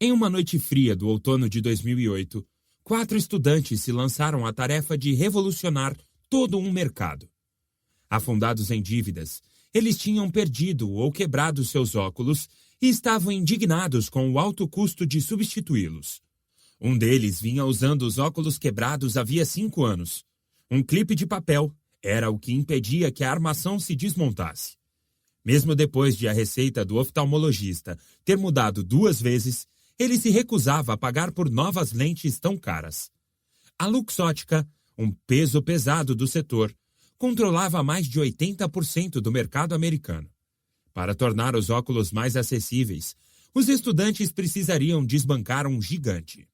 Em uma noite fria do outono de 2008, 4 estudantes se lançaram à tarefa de revolucionar todo um mercado. Afundados em dívidas, eles tinham perdido ou quebrado seus óculos e estavam indignados com o alto custo de substituí-los. Um deles vinha usando os óculos quebrados havia 5 anos. Um clipe de papel era o que impedia que a armação se desmontasse. Mesmo depois de a receita do oftalmologista ter mudado 2 vezes, ele se recusava a pagar por novas lentes tão caras. A Luxótica, um peso pesado do setor, controlava mais de 80% do mercado americano. Para tornar os óculos mais acessíveis, os estudantes precisariam desbancar um gigante.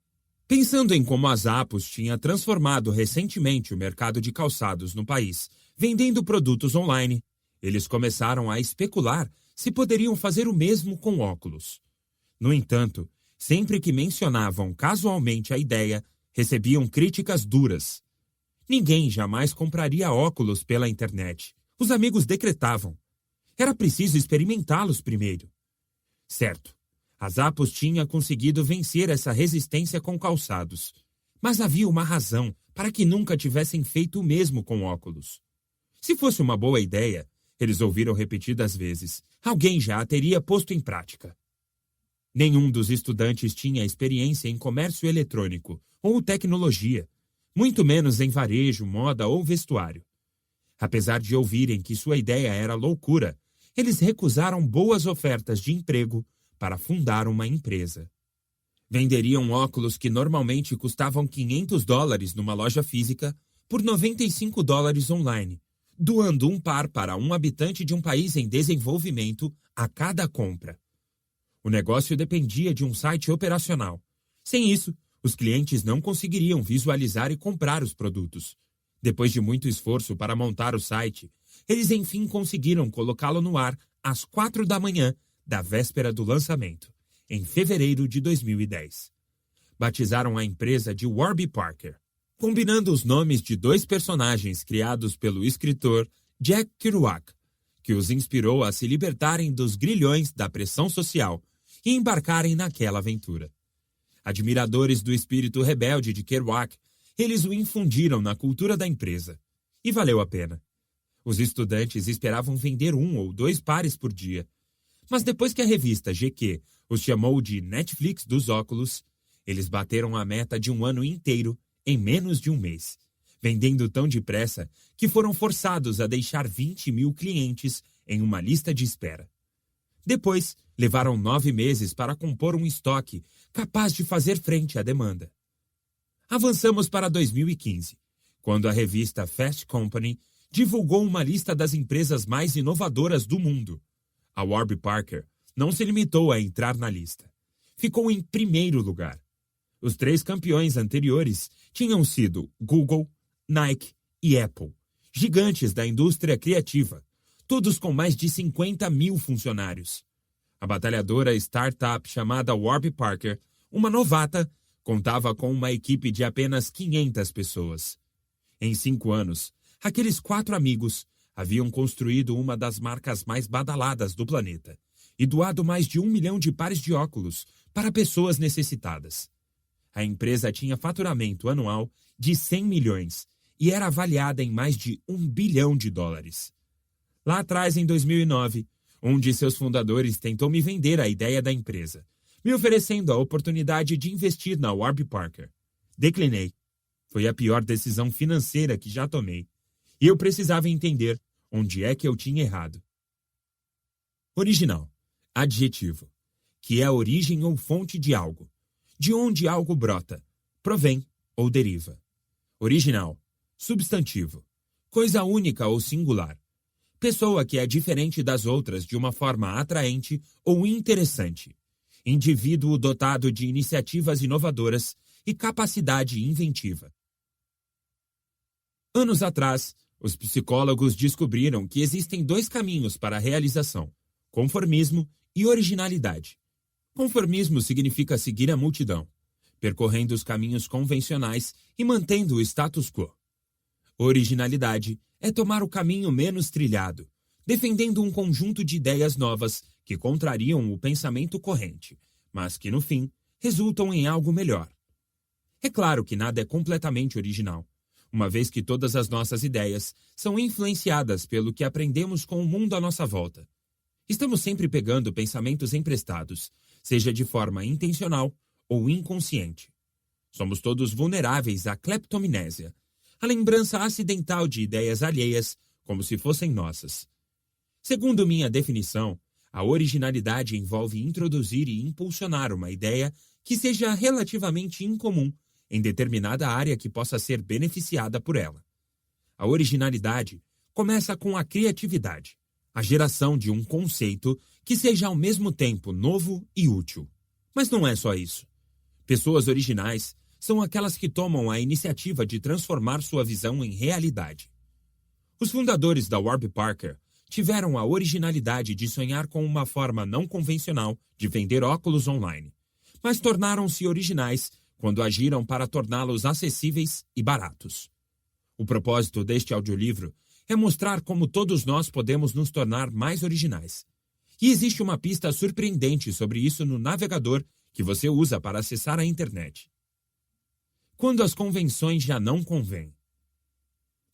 Pensando em como a Zappos tinha transformado recentemente o mercado de calçados no país, vendendo produtos online, eles começaram a especular se poderiam fazer o mesmo com óculos. No entanto, sempre que mencionavam casualmente a ideia, recebiam críticas duras. Ninguém jamais compraria óculos pela internet. Os amigos decretavam. Era preciso experimentá-los primeiro. Certo, a Zappos tinha conseguido vencer essa resistência com calçados. Mas havia uma razão para que nunca tivessem feito o mesmo com óculos. Se fosse uma boa ideia, eles ouviram repetidas vezes, alguém já a teria posto em prática. Nenhum dos estudantes tinha experiência em comércio eletrônico ou tecnologia, muito menos em varejo, moda ou vestuário. Apesar de ouvirem que sua ideia era loucura, eles recusaram boas ofertas de emprego para fundar uma empresa. Venderiam óculos que normalmente custavam $500 numa loja física por $95 online, doando um par para um habitante de um país em desenvolvimento a cada compra. O negócio dependia de um site operacional. Sem isso, os clientes não conseguiriam visualizar e comprar os produtos. Depois de muito esforço para montar o site, eles enfim conseguiram colocá-lo no ar às 4 da manhã da véspera do lançamento, em fevereiro de 2010. Batizaram a empresa de Warby Parker, combinando os nomes de 2 personagens criados pelo escritor Jack Kerouac, que os inspirou a se libertarem dos grilhões da pressão social e embarcarem naquela aventura. Admiradores do espírito rebelde de Kerouac, eles o infundiram na cultura da empresa. E valeu a pena. Os estudantes esperavam vender 1 ou 2 pares por dia. Mas depois que a revista GQ os chamou de Netflix dos óculos, eles bateram a meta de 1 ano inteiro em menos de 1 mês, vendendo tão depressa que foram forçados a deixar 20 mil clientes em uma lista de espera. Depois, levaram 9 meses para compor um estoque capaz de fazer frente à demanda. Avançamos para 2015, quando a revista Fast Company divulgou uma lista das empresas mais inovadoras do mundo. A Warby Parker não se limitou a entrar na lista. Ficou em primeiro lugar. Os 3 campeões anteriores tinham sido Google, Nike e Apple, gigantes da indústria criativa, todos com mais de 50 mil funcionários. A batalhadora startup chamada Warby Parker, uma novata, contava com uma equipe de apenas 500 pessoas. Em 5 anos, aqueles 4 amigos haviam construído uma das marcas mais badaladas do planeta e doado mais de 1 milhão de pares de óculos para pessoas necessitadas. A empresa tinha faturamento anual de 100 milhões e era avaliada em mais de $1 bilhão. Lá atrás, em 2009, um de seus fundadores tentou me vender a ideia da empresa, me oferecendo a oportunidade de investir na Warby Parker. Declinei. Foi a pior decisão financeira que já tomei. E eu precisava entender onde é que eu tinha errado. Original. Adjetivo. Que é a origem ou fonte de algo. De onde algo brota, provém ou deriva. Original. Substantivo. Coisa única ou singular. Pessoa que é diferente das outras de uma forma atraente ou interessante. Indivíduo dotado de iniciativas inovadoras e capacidade inventiva. Anos atrás, os psicólogos descobriram que existem 2 caminhos para a realização: conformismo e originalidade. Conformismo significa seguir a multidão, percorrendo os caminhos convencionais e mantendo o status quo. Originalidade é tomar o caminho menos trilhado, defendendo um conjunto de ideias novas que contrariam o pensamento corrente, mas que, no fim, resultam em algo melhor. É claro que nada é completamente original, uma vez que todas as nossas ideias são influenciadas pelo que aprendemos com o mundo à nossa volta. Estamos sempre pegando pensamentos emprestados, seja de forma intencional ou inconsciente. Somos todos vulneráveis à cleptomnésia, a lembrança acidental de ideias alheias como se fossem nossas. Segundo minha definição, a originalidade envolve introduzir e impulsionar uma ideia que seja relativamente incomum em determinada área que possa ser beneficiada por ela. A originalidade começa com a criatividade, a geração de um conceito que seja ao mesmo tempo novo e útil. Mas não é só isso. Pessoas originais são aquelas que tomam a iniciativa de transformar sua visão em realidade. Os fundadores da Warby Parker tiveram a originalidade de sonhar com uma forma não convencional de vender óculos online, mas tornaram-se originais quando agiram para torná-los acessíveis e baratos. O propósito deste audiolivro é mostrar como todos nós podemos nos tornar mais originais. E existe uma pista surpreendente sobre isso no navegador que você usa para acessar a internet. Quando as convenções já não convêm.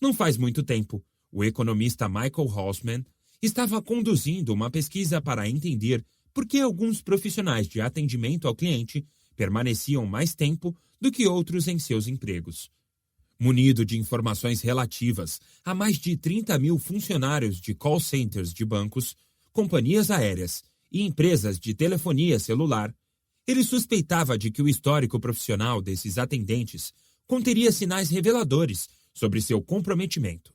Não faz muito tempo, o economista Michael Hausman estava conduzindo uma pesquisa para entender por que alguns profissionais de atendimento ao cliente permaneciam mais tempo do que outros em seus empregos. Munido de informações relativas a mais de 30 mil funcionários de call centers de bancos, companhias aéreas e empresas de telefonia celular, ele suspeitava de que o histórico profissional desses atendentes conteria sinais reveladores sobre seu comprometimento.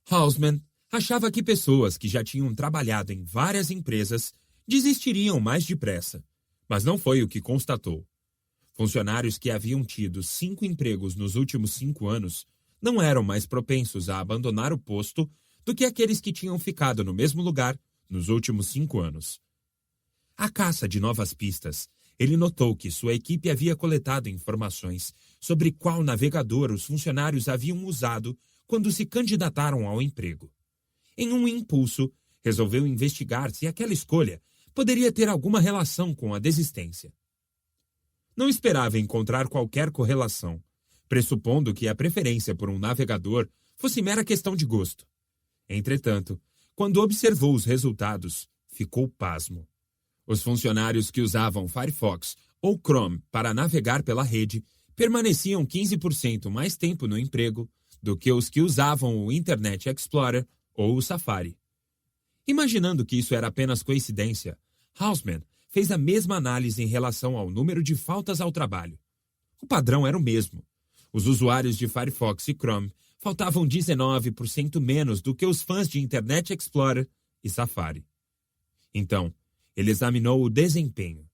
Hausman achava que pessoas que já tinham trabalhado em várias empresas desistiriam mais depressa, mas não foi o que constatou. Funcionários que haviam tido 5 empregos nos últimos 5 anos não eram mais propensos a abandonar o posto do que aqueles que tinham ficado no mesmo lugar nos últimos 5 anos. À caça de novas pistas, ele notou que sua equipe havia coletado informações sobre qual navegador os funcionários haviam usado quando se candidataram ao emprego. Em um impulso, resolveu investigar se aquela escolha poderia ter alguma relação com a desistência. Não esperava encontrar qualquer correlação, pressupondo que a preferência por um navegador fosse mera questão de gosto. Entretanto, quando observou os resultados, ficou pasmo. Os funcionários que usavam Firefox ou Chrome para navegar pela rede permaneciam 15% mais tempo no emprego do que os que usavam o Internet Explorer ou o Safari. Imaginando que isso era apenas coincidência, Hausman fez a mesma análise em relação ao número de faltas ao trabalho. O padrão era o mesmo. Os usuários de Firefox e Chrome faltavam 19% menos do que os fãs de Internet Explorer e Safari. Então, ele examinou o desempenho.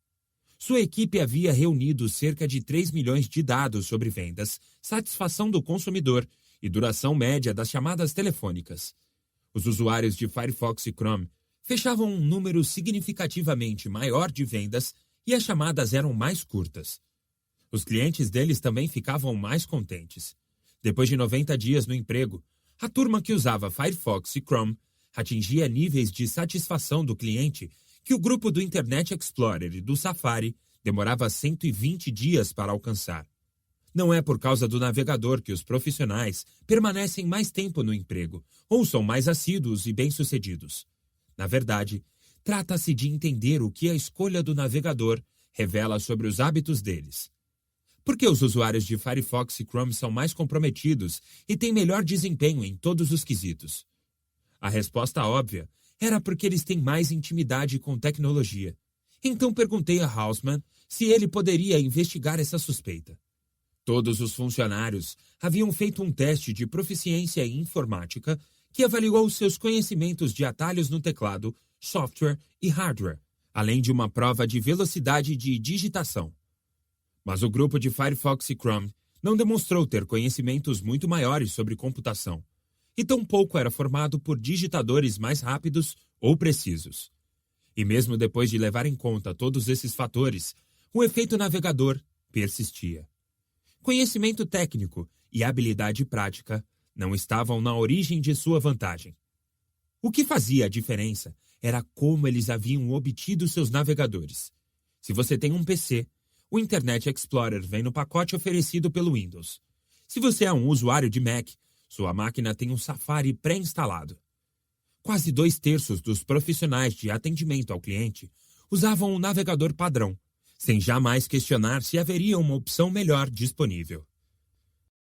Sua equipe havia reunido cerca de 3 milhões de dados sobre vendas, satisfação do consumidor e duração média das chamadas telefônicas. Os usuários de Firefox e Chrome fechavam um número significativamente maior de vendas e as chamadas eram mais curtas. Os clientes deles também ficavam mais contentes. Depois de 90 dias no emprego, a turma que usava Firefox e Chrome atingia níveis de satisfação do cliente que o grupo do Internet Explorer e do Safari demorava 120 dias para alcançar. Não é por causa do navegador que os profissionais permanecem mais tempo no emprego ou são mais assíduos e bem-sucedidos. Na verdade, trata-se de entender o que a escolha do navegador revela sobre os hábitos deles. Por que os usuários de Firefox e Chrome são mais comprometidos e têm melhor desempenho em todos os quesitos? A resposta óbvia era porque eles têm mais intimidade com tecnologia. Então perguntei a Hausman se ele poderia investigar essa suspeita. Todos os funcionários haviam feito um teste de proficiência em informática que avaliou seus conhecimentos de atalhos no teclado, software e hardware, além de uma prova de velocidade de digitação. Mas o grupo de Firefox e Chrome não demonstrou ter conhecimentos muito maiores sobre computação, e tampouco era formado por digitadores mais rápidos ou precisos. E mesmo depois de levar em conta todos esses fatores, o efeito navegador persistia. Conhecimento técnico e habilidade prática não estavam na origem de sua vantagem. O que fazia a diferença era como eles haviam obtido seus navegadores. Se você tem um PC, O Internet Explorer vem no pacote oferecido pelo Windows. Se você é um usuário de Mac, sua máquina tem um Safari pré-instalado. Quase 2/3 dos profissionais de atendimento ao cliente usavam o navegador padrão, sem jamais questionar se haveria uma opção melhor disponível.